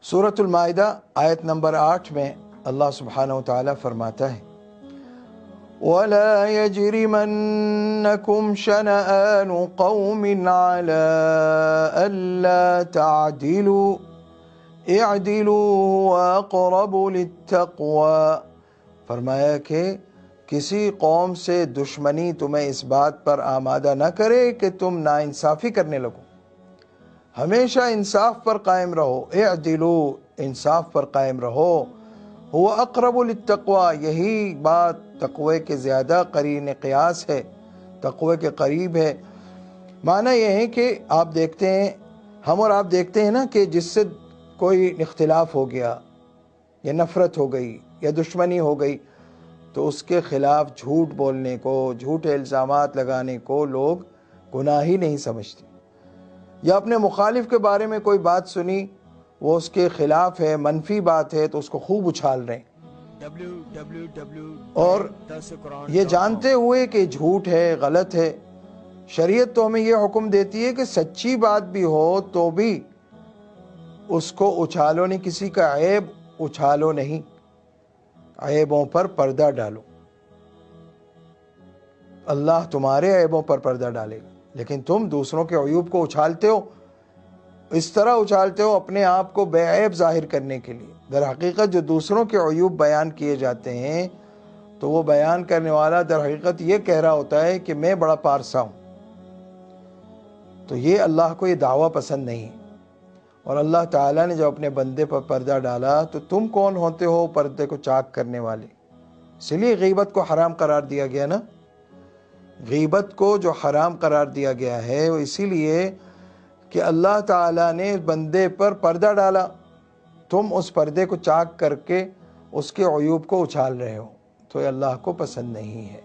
سورۃ المائدہ آیت نمبر 8 میں اللہ سبحانہ و تعالیٰ فرماتا ہے وَلَا يَجْرِمَنَّكُمْ شَنَآنُ قَوْمٍ عَلَىٰ أَلَّا تَعْدِلُوا اعْدِلُوا هُوَ أَقْرَبُ لِلتَّقْوَىٰ۔ فرمایا کہ کسی قوم سے دشمنی تمہیں اس بات پر آمادہ نہ کرے کہ تم ناانصافی کرنے لگو، ہمیشہ انصاف پر قائم رہو، اعدلوا انصاف پر قائم رہو، هو اقرب للتقویٰ یہی بات تقوی کے زیادہ قرین قیاس ہے، تقوی کے قریب ہے۔ معنی یہ ہے کہ آپ دیکھتے ہیں، ہم اور آپ دیکھتے ہیں نا کہ جس سے کوئی اختلاف ہو گیا یا نفرت ہو گئی یا دشمنی ہو گئی تو اس کے خلاف جھوٹ بولنے کو، جھوٹے الزامات لگانے کو لوگ گناہ ہی نہیں سمجھتے، یا اپنے مخالف کے بارے میں کوئی بات سنی وہ اس کے خلاف ہے، منفی بات ہے تو اس کو خوب اچھال رہے ہیں، اور یہ جانتے ہوئے کہ جھوٹ ہے، غلط ہے۔ شریعت تو ہمیں یہ حکم دیتی ہے کہ سچی بات بھی ہو تو بھی اس کو اچھالو نہیں، کسی کا عیب اچھالو نہیں، عیبوں پر پردہ ڈالو، اللہ تمہارے عیبوں پر پردہ ڈالے گا۔ لیکن تم دوسروں کے عیوب کو اچھالتے ہو، اس طرح اچھالتے ہو اپنے آپ کو بے عیب ظاہر کرنے کے لیے۔ در حقیقت جو دوسروں کے عیوب بیان کیے جاتے ہیں تو وہ بیان کرنے والا در حقیقت یہ کہہ رہا ہوتا ہے کہ میں بڑا پارسا ہوں، تو یہ اللہ کو یہ دعویٰ پسند نہیں ہے۔ اور اللہ تعالیٰ نے جب اپنے بندے پر پردہ ڈالا تو تم کون ہوتے ہو پردے کو چاک کرنے والے؟ اس لیے غیبت کو حرام قرار دیا گیا نا، غیبت کو جو حرام قرار دیا گیا ہے وہ اسی لیے کہ اللہ تعالیٰ نے بندے پر پردہ ڈالا، تم اس پردے کو چاک کر کے اس کے عیوب کو اچھال رہے ہو، تو یہ اللہ کو پسند نہیں ہے۔